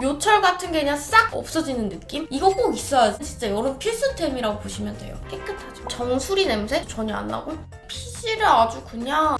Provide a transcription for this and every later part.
요철 같은 게 그냥 싹 없어지는 느낌? 이거 꼭 있어야 진짜 여름 필수템이라고 보시면 돼요. 깨끗하죠? 정수리 냄새 전혀 안 나고 피지를 아주 그냥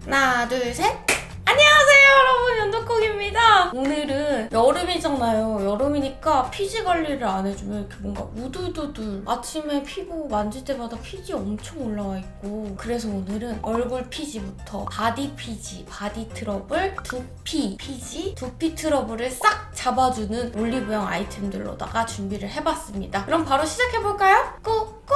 하나 둘 셋. 안녕하세요 여러분, 연두콩입니다. 오늘은 여름이잖아요. 여름이니까 피지 관리를 안 해주면 이렇게 뭔가 우둘두둘 아침에 피부 만질 때마다 피지 엄청 올라와 있고, 그래서 오늘은 얼굴 피지부터 바디 피지, 바디 트러블, 두피 피지, 두피 트러블을 싹 잡아주는 올리브영 아이템들로다가 준비를 해봤습니다. 그럼 바로 시작해볼까요? 꾹꾹!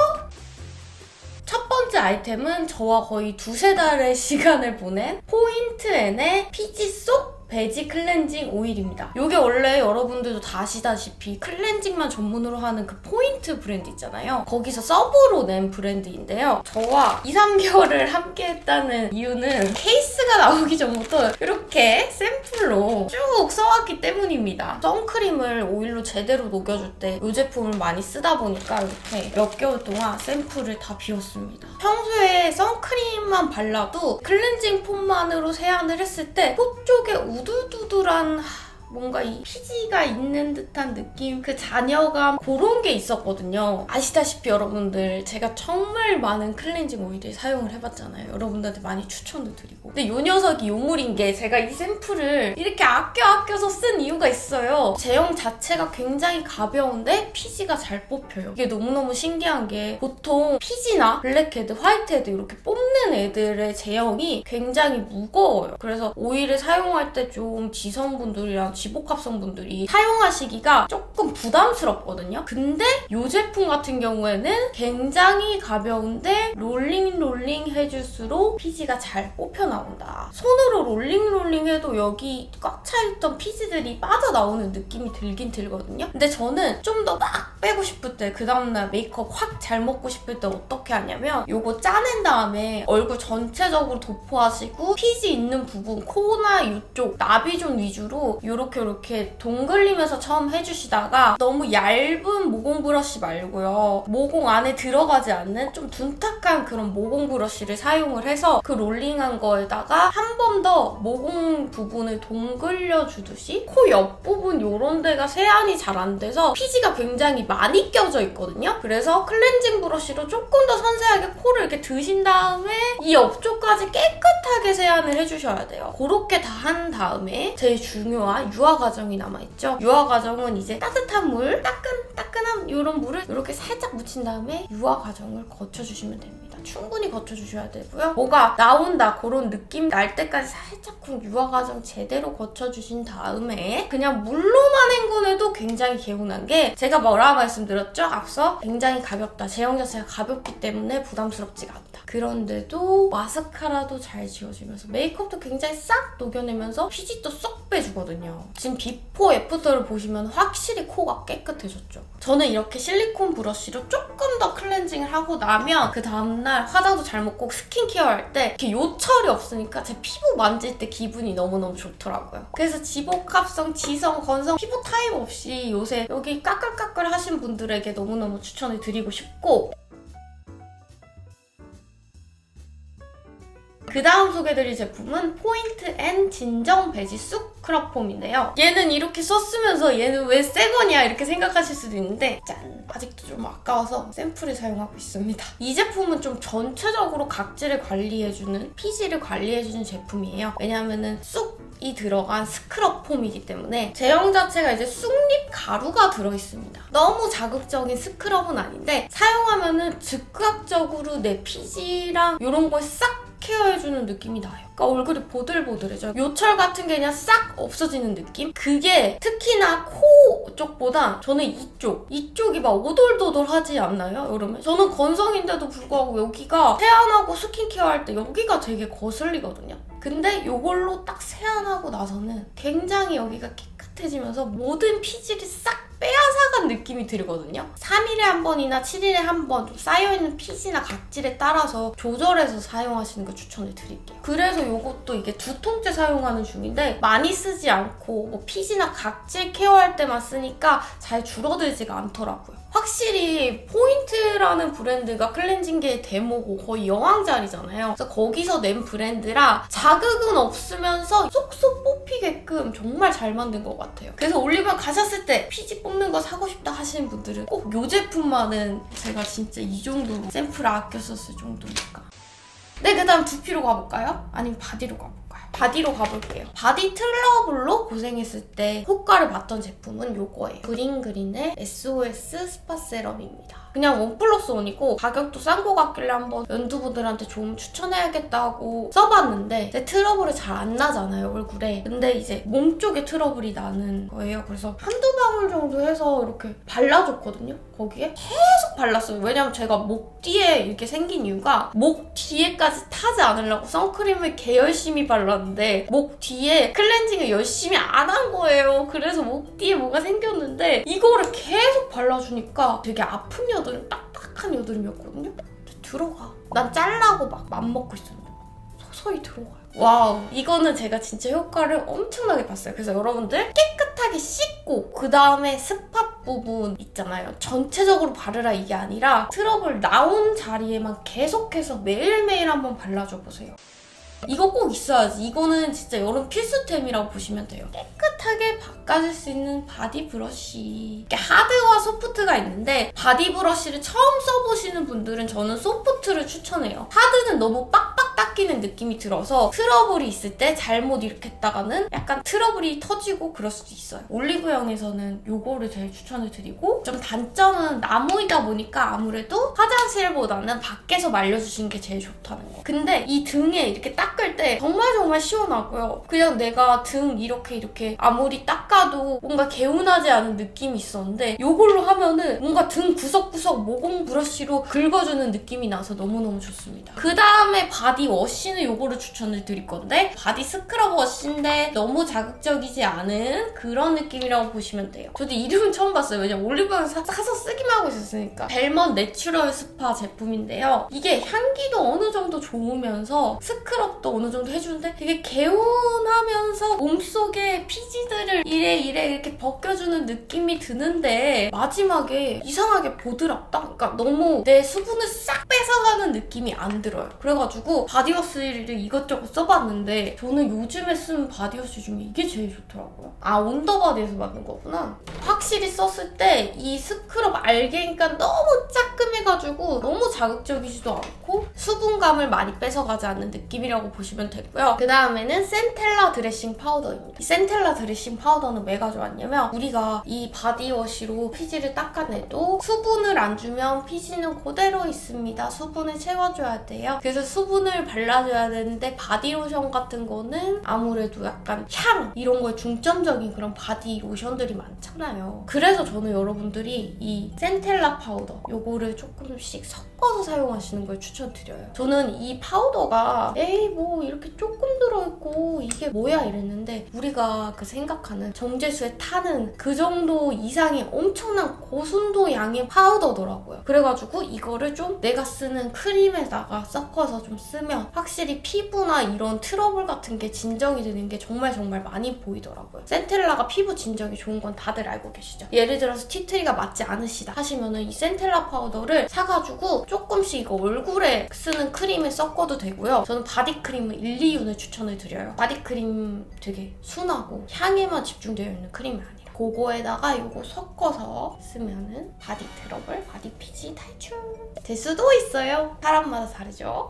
첫 번째 아이템은 저와 거의 두세 달의 시간을 보낸 포인트앤의 피지 속 베지 클렌징 오일입니다. 이게 원래 여러분들도 다 아시다시피 클렌징만 전문으로 하는 그 포인트 브랜드 있잖아요. 거기서 서브로 낸 브랜드인데요. 저와 2~3개월을 함께 했다는 이유는 케이스가 나오기 전부터 이렇게 샘플로 쭉 써왔기 때문입니다. 선크림을 오일로 제대로 녹여줄 때 이 제품을 많이 쓰다 보니까 이렇게 몇 개월 동안 샘플을 다 비웠습니다. 평소에 선크림만 발라도 클렌징 폼만으로 세안을 했을 때 코 쪽에 우둘두둘한 뭔가 이 피지가 있는 듯한 느낌, 그 잔여감, 그런 게 있었거든요. 아시다시피 여러분들 제가 정말 많은 클렌징 오일을 사용을 해봤잖아요. 여러분들한테 많이 추천도 드리고. 근데 이 녀석이 요물인 게, 제가 이 샘플을 이렇게 아껴서 쓴 이유가 있어요. 제형 자체가 굉장히 가벼운데 피지가 잘 뽑혀요. 이게 너무너무 신기한 게, 보통 피지나 블랙헤드, 화이트헤드 이렇게 뽑는 애들의 제형이 굉장히 무거워요. 그래서 오일을 사용할 때 좀 지성분들이랑 지복합성분들이 사용하시기가 조금 부담스럽거든요. 근데 이 제품 같은 경우에는 굉장히 가벼운데 롤링 해줄수록 피지가 잘 뽑혀 나온다. 손으로 롤링 해도 여기 꽉 차있던 피지들이 빠져나오는 느낌이 들긴 들거든요. 근데 저는 좀 더 막 빼고 싶을 때, 그 다음날 메이크업 확 잘 먹고 싶을 때 어떻게 하냐면, 요거 짜낸 다음에 얼굴 전체적으로 도포하시고 피지 있는 부분, 코나 이쪽 나비존 위주로 이렇게 동글리면서 처음 해주시다가, 너무 얇은 모공 브러쉬 말고요, 모공 안에 들어가지 않는 좀 둔탁한 그런 모공 브러쉬를 사용을 해서 그 롤링한 거에다가 한 번 더 모공 부분을 동글려 주듯이, 코 옆부분 요런 데가 세안이 잘 안 돼서 피지가 굉장히 많이 껴져 있거든요. 그래서 클렌징 브러쉬로 조금 더 섬세하게 코를 이렇게 드신 다음에 이 옆쪽까지 깨끗하게 세안을 해주셔야 돼요. 그렇게 다 한 다음에 제일 중요한 유화 과정이 남아있죠. 유화 과정은 이제 따뜻한 물, 따끈한 이런 물을 이렇게 살짝 묻힌 다음에 유화 과정을 거쳐주시면 됩니다. 충분히 거쳐주셔야 되고요. 뭐가 나온다 그런 느낌 날 때까지 살짝 유화 과정 제대로 거쳐주신 다음에 그냥 물로만 헹궈내도 굉장히 개운한 게, 제가 뭐라 말씀드렸죠? 앞서 굉장히 가볍다. 제형 자체가 가볍기 때문에 부담스럽지가 않다. 그런데도 마스카라도 잘 지워지면서 메이크업도 굉장히 싹 녹여내면서 피지도 쏙 빼주거든요. 지금 비포 애프터를 보시면 확실히 코가 깨끗해졌죠. 저는 이렇게 실리콘 브러쉬로 조금 더 클렌징을 하고 나면 그 다음날 화장도 잘 먹고 스킨케어 할 때 이렇게 요철이 없으니까 제 피부 만질 때 기분이 너무너무 좋더라고요. 그래서 지복합성, 지성, 건성 피부 타입 없이 요새 여기 까끌까끌 하신 분들에게 너무너무 추천을 드리고 싶고, 그 다음 소개드릴 제품은 포인트 앤 진정 베지 스크럽폼인데요. 얘는 이렇게 썼으면서 얘는 왜 새 거냐 이렇게 생각하실 수도 있는데, 짠! 아직도 좀 아까워서 샘플을 사용하고 있습니다. 이 제품은 좀 전체적으로 각질을 관리해주는, 피지를 관리해주는 제품이에요. 왜냐하면은 쑥이 들어간 스크럽폼이기 때문에 제형 자체가 이제 쑥잎 가루가 들어있습니다. 너무 자극적인 스크럽은 아닌데 사용하면은 즉각적으로 내 피지랑 이런 걸 싹 케어해주는 느낌이 나요. 그러니까 얼굴이 보들보들해져요. 요철 같은 게 그냥 싹 없어지는 느낌? 그게 특히나 코 쪽보다 저는 이쪽이 막 오돌도돌하지 않나요? 여름에? 저는 건성인데도 불구하고 여기가 세안하고 스킨케어 할 때 여기가 되게 거슬리거든요. 근데 이걸로 딱 세안하고 나서는 굉장히 여기가 깨끗해지면서 모든 피지를 싹 빼앗아간 느낌이 들거든요. 3일에 한 번이나 7일에 한 번 쌓여있는 피지나 각질에 따라서 조절해서 사용하시는 거 추천을 드릴게요. 그래서 이것도 이게 2통째 사용하는 중인데 많이 쓰지 않고 뭐 피지나 각질 케어할 때만 쓰니까 잘 줄어들지가 않더라고요. 확실히 포인트라는 브랜드가 클렌징계의 데모고 거의 여왕자리잖아요. 그래서 거기서 낸 브랜드라 자극은 없으면서 쏙쏙 뽑히게끔 정말 잘 만든 것 같아요. 그래서 올리브영 가셨을 때 피지 뽑는 거 사고 싶다 하시는 분들은 꼭 이 제품만은 제가 진짜 이 정도로 샘플을 아껴 썼을 정도니까. 네, 그 다음 두피로 가볼까요? 아니면 바디로 가볼까요? 바디로 가볼게요. 바디 트러블로 고생했을 때 효과를 봤던 제품은 이거예요. 그린그린의 SOS 스파 세럼입니다. 그냥 1+1이고 가격도 싼 거 같길래 한번 연두분들한테 좀 추천해야겠다고 써봤는데 제 트러블이 잘 안 나잖아요, 얼굴에. 근데 이제 몸 쪽에 트러블이 나는 거예요. 그래서 한두 방울 정도 해서 이렇게 발라줬거든요, 거기에. 계속 발랐어요. 왜냐면 제가 목 뒤에 이렇게 생긴 이유가 목 뒤에까지 타지 않으려고 선크림을 개 열심히 발랐는데 목 뒤에 클렌징을 열심히 안 한 거예요. 그래서 목 뒤에 뭐가 생겼는데 이거를 계속 발라주니까 되게 아픈 여드름, 딱딱한 여드름이었거든요. 들어가. 난 잘라고 막 맘먹고 있었는데 서서히 들어가요. 와우, 이거는 제가 진짜 효과를 엄청나게 봤어요. 그래서 여러분들 깨끗하게 씻고 그 다음에 스팟 부분 있잖아요. 전체적으로 바르라 이게 아니라 트러블 나온 자리에만 계속해서 매일매일 한번 발라줘 보세요. 이거 꼭 있어야지. 이거는 진짜 여름 필수템이라고 보시면 돼요. 깨끗하게 바꿔줄 수 있는 바디 브러쉬. 이게 하드와 소프트가 있는데 바디 브러쉬를 처음 써보시는 분들은 저는 소프트를 추천해요. 하드는 너무 빡빡 닦이는 느낌이 들어서 트러블이 있을 때 잘못 이렇게 했다가는 약간 트러블이 터지고 그럴 수도 있어요. 올리브영에서는 요거를 제일 추천을 드리고, 좀 단점은 나무이다 보니까 아무래도 화장실보다는 밖에서 말려주시는 게 제일 좋다는 거. 근데 이 등에 이렇게 닦을 때 정말 시원하고요. 그냥 내가 등 이렇게 아무리 닦아도 뭔가 개운하지 않은 느낌이 있었는데 요걸로 하면은 뭔가 등 구석구석 모공 브러쉬로 긁어주는 느낌이 나서 너무너무 좋습니다. 그 다음에 바디 워시는 요거를 추천을 드릴 건데, 바디 스크럽 워시인데 너무 자극적이지 않은 그런 느낌이라고 보시면 돼요. 저도 이름은 처음 봤어요. 왜냐면 올리브영에서 사서 쓰기만 하고 있었으니까. 벨먼 내추럴 스파 제품인데요. 이게 향기도 어느 정도 좋으면서 스크럽도 어느 정도 해주는데 되게 개운하면서 몸속에 피지들을 이래 이렇게 벗겨주는 느낌이 드는데 마지막에 이상하게 보드랍다? 그러니까 너무 내 수분을 싹 뺏어가는 느낌이 안 들어요. 그래가지고 바디워시를 이것저것 써봤는데 저는 요즘에 쓰는 바디워시 중에 이게 제일 좋더라고요. 아, 온더바디에서 만든 거구나. 확실히 썼을 때 이 스크럽 알갱이가 너무 짜끔해가지고 너무 자극적이지도 않고 수분감을 많이 뺏어가지 않는 느낌이라고 보시면 되고요. 그 다음에는 센텔라 드레싱 파우더입니다. 이 센텔라 드레싱 파우더는 왜 가져왔냐면, 우리가 이 바디워시로 피지를 닦아내도 수분을 안 주면 피지는 그대로 있습니다. 수분을 채워줘야 돼요. 그래서 수분을 발라줘야 되는데 바디로션 같은 거는 아무래도 약간 향 이런 거에 중점적인 그런 바디 로션들이 많잖아요. 그래서 저는 여러분들이 이 센텔라 파우더 요거를 조금씩 섞어서 사용하시는 걸 추천드려요. 저는 이 파우더가 에이 뭐 이렇게 조금 들어있고 이게 뭐야 이랬는데, 우리가 그 생각하는 정제수에 타는 그 정도 이상의 엄청난 고순도 양의 파우더더라고요. 그래가지고 이거를 좀 내가 쓰는 크림에다가 섞어서 좀 쓰면 확실히 피부나 이런 트러블 같은 게 진정이 되는 게 정말 많이 보이더라고요. 센텔라가 피부 진정이 좋은 건 다들 알고 계시죠? 예를 들어서 티트리가 맞지 않으시다 하시면은 이 센텔라 파우더를 사가지고 조금씩 이거 얼굴에 쓰는 크림에 섞어도 되고요. 저는 바디크림은 1, 2윤을 추천을 드려요. 바디크림 되게 순하고 향에만 집중되어 있는 크림이 아니라 그거에다가 이거 섞어서 쓰면은 바디 트러블, 바디 피지 탈출 될 수도 있어요. 사람마다 다르죠.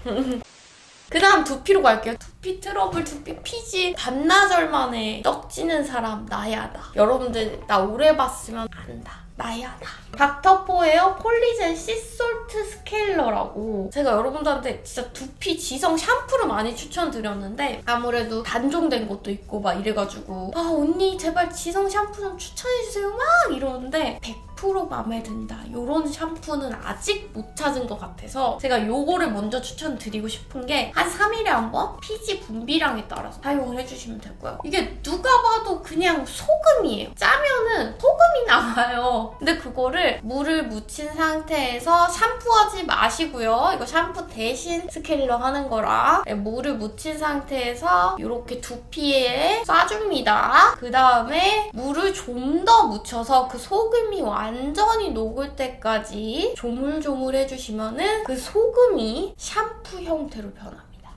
그 다음 두피로 갈게요. 두피 트러블, 두피 피지 반나절 만에 떡지는 사람 나야 나. 여러분들 나 오래 봤으면 안다. 나야 나. 닥터포에어 콜리젠 씨솔트 스케일러라고, 제가 여러분들한테 진짜 두피 지성 샴푸를 많이 추천드렸는데 아무래도 단종된 것도 있고 막 이래가지고 아 언니 제발 지성 샴푸 좀 추천해주세요 막 이러는데 100% 마음에 든다 이런 샴푸는 아직 못 찾은 것 같아서 제가 요거를 먼저 추천드리고 싶은 게, 한 3일에 한 번 피지 분비량에 따라서 사용을 해주시면 되고요. 이게 누가 봐도 그냥 소금이에요. 짜면은 소금이 나와요. 많아요. 근데 그거를 물을 묻힌 상태에서 샴푸하지 마시고요. 이거 샴푸 대신 스케일러 하는 거라 물을 묻힌 상태에서 이렇게 두피에 쏴줍니다. 그 다음에 물을 좀 더 묻혀서 그 소금이 완전히 녹을 때까지 조물조물 해주시면은 그 소금이 샴푸 형태로 변합니다.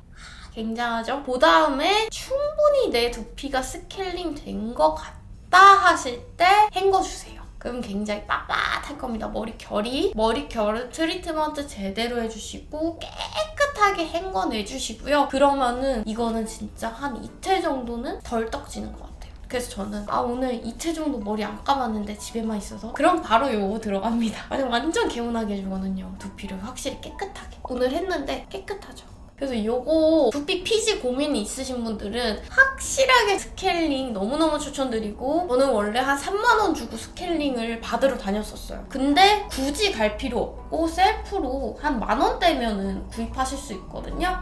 굉장하죠? 그 다음에 충분히 내 두피가 스케일링 된 것 같다 하실 때 헹궈주세요. 그럼 굉장히 빳빳할 겁니다. 머리결을 트리트먼트 제대로 해주시고 깨끗하게 헹궈내주시고요. 그러면은 이거는 진짜 한 이틀 정도는 덜 떡지는 것 같아요. 그래서 저는 오늘 이틀 정도 머리 안 감았는데 집에만 있어서 그럼 바로 요거 들어갑니다. 완전 개운하게 해주거든요. 두피를 확실히 깨끗하게. 오늘 했는데 깨끗하죠. 그래서 요거 두피 피지 고민이 있으신 분들은 확실하게 스케일링 너무너무 추천드리고 저는 원래 한 3만 원 주고 스케일링을 받으러 다녔었어요. 근데 굳이 갈 필요 없고 셀프로 한 10,000원대면은 구입하실 수 있거든요.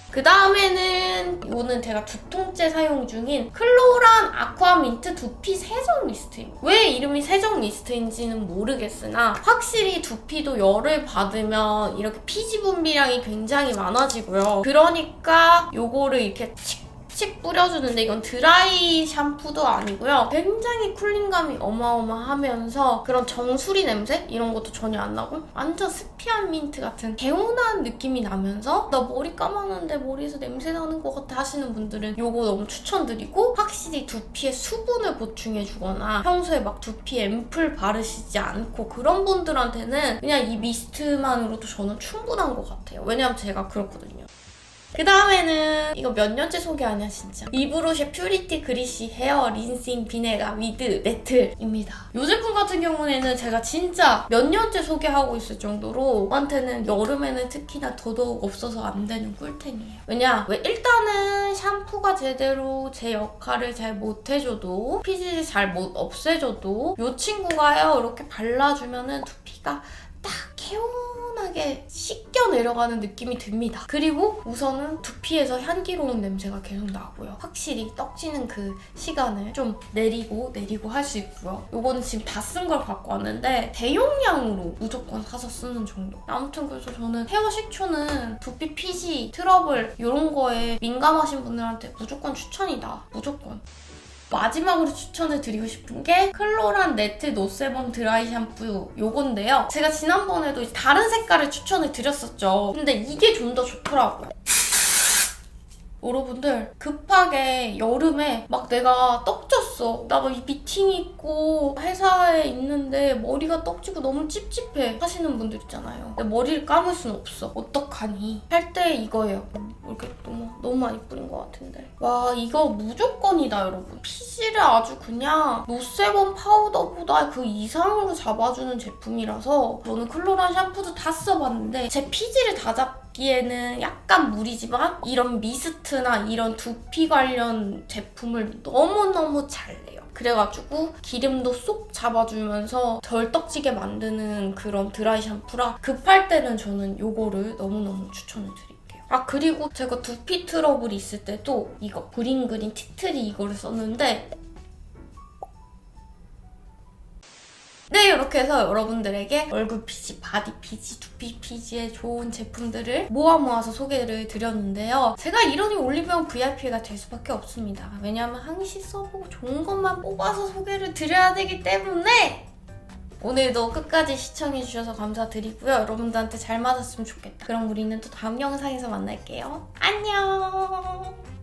그 다음에는 이거는 제가 2통째 사용 중인 클로란 아쿠아민트 두피 세정 미스트입니다. 왜 이름이 세정 미스트인지는 모르겠으나 확실히 두피도 열을 받으면 이렇게 피지 분비량이 굉장히 많아지고요. 그러니까 요거를 이렇게 칙칙 뿌려주는데 이건 드라이 샴푸도 아니고요. 굉장히 쿨링감이 어마어마하면서 그런 정수리 냄새? 이런 것도 전혀 안 나고 완전 스피한 민트 같은 개운한 느낌이 나면서 나 머리 감았는데 머리에서 냄새 나는 것 같아 하시는 분들은 이거 너무 추천드리고 확실히 두피에 수분을 보충해주거나 평소에 막 두피 앰플 바르시지 않고 그런 분들한테는 그냥 이 미스트만으로도 저는 충분한 것 같아요. 왜냐면 제가 그렇거든요. 그 다음에는 이거 몇 년째 소개하냐 진짜. 이브로쉐 퓨리티 그리시 헤어 린싱 비네가 위드 매트입니다. 이 제품 같은 경우에는 제가 진짜 몇 년째 소개하고 있을 정도로 저한테는 여름에는 특히나 더더욱 없어서 안 되는 꿀템이에요. 왜 일단은 샴푸가 제대로 제 역할을 잘 못해줘도 피지 잘 못 없애줘도 이 친구가요 이렇게 발라주면은 두피가 딱 개운하게 씻겨 내려가는 느낌이 듭니다. 그리고 우선은 두피에서 향기로운 냄새가 계속 나고요. 확실히 떡지는 그 시간을 좀 내리고 할 수 있고요. 요거는 지금 다 쓴 걸 갖고 왔는데 대용량으로 무조건 사서 쓰는 정도. 아무튼 그래서 저는 헤어 식초는 두피 피지, 트러블 이런 거에 민감하신 분들한테 무조건 추천이다. 무조건. 마지막으로 추천을 드리고 싶은 게 클로란 네트 노세범 드라이 샴푸 요건데요. 제가 지난번에도 다른 색깔을 추천을 드렸었죠. 근데 이게 좀 더 좋더라고요. 여러분들 급하게 여름에 막 내가 떡졌어. 나 막 미팅 있고 회사에 있는데 머리가 떡지고 너무 찝찝해 하시는 분들 있잖아요. 근데 머리를 감을 순 없어. 어떡하니? 할 때 이거예요. 이렇게 너무 많이 뿌린 것 같은데. 와 이거 무조건이다 여러분. 피지를 아주 그냥 노세범 파우더보다 그 이상으로 잡아주는 제품이라서 저는 클로란 샴푸도 다 써봤는데 제 피지를 다 잡기에는 약간 무리지만 이런 미스트나 이런 두피 관련 제품을 너무너무 잘 내요. 그래가지고 기름도 쏙 잡아주면서 덜 떡지게 만드는 그런 드라이 샴푸라 급할 때는 저는 요거를 너무너무 추천을 드릴게요. 그리고 제가 두피 트러블이 있을 때도 이거 그린그린 티트리 이거를 썼는데 네, 이렇게 해서 여러분들에게 얼굴 피지, 바디 피지, 두피 피지에 좋은 제품들을 모아서 소개를 드렸는데요. 제가 이러니 올리브영 VIP가 될 수밖에 없습니다. 왜냐하면 항시 써보고 좋은 것만 뽑아서 소개를 드려야 되기 때문에 오늘도 끝까지 시청해주셔서 감사드리고요. 여러분들한테 잘 맞았으면 좋겠다. 그럼 우리는 또 다음 영상에서 만날게요. 안녕!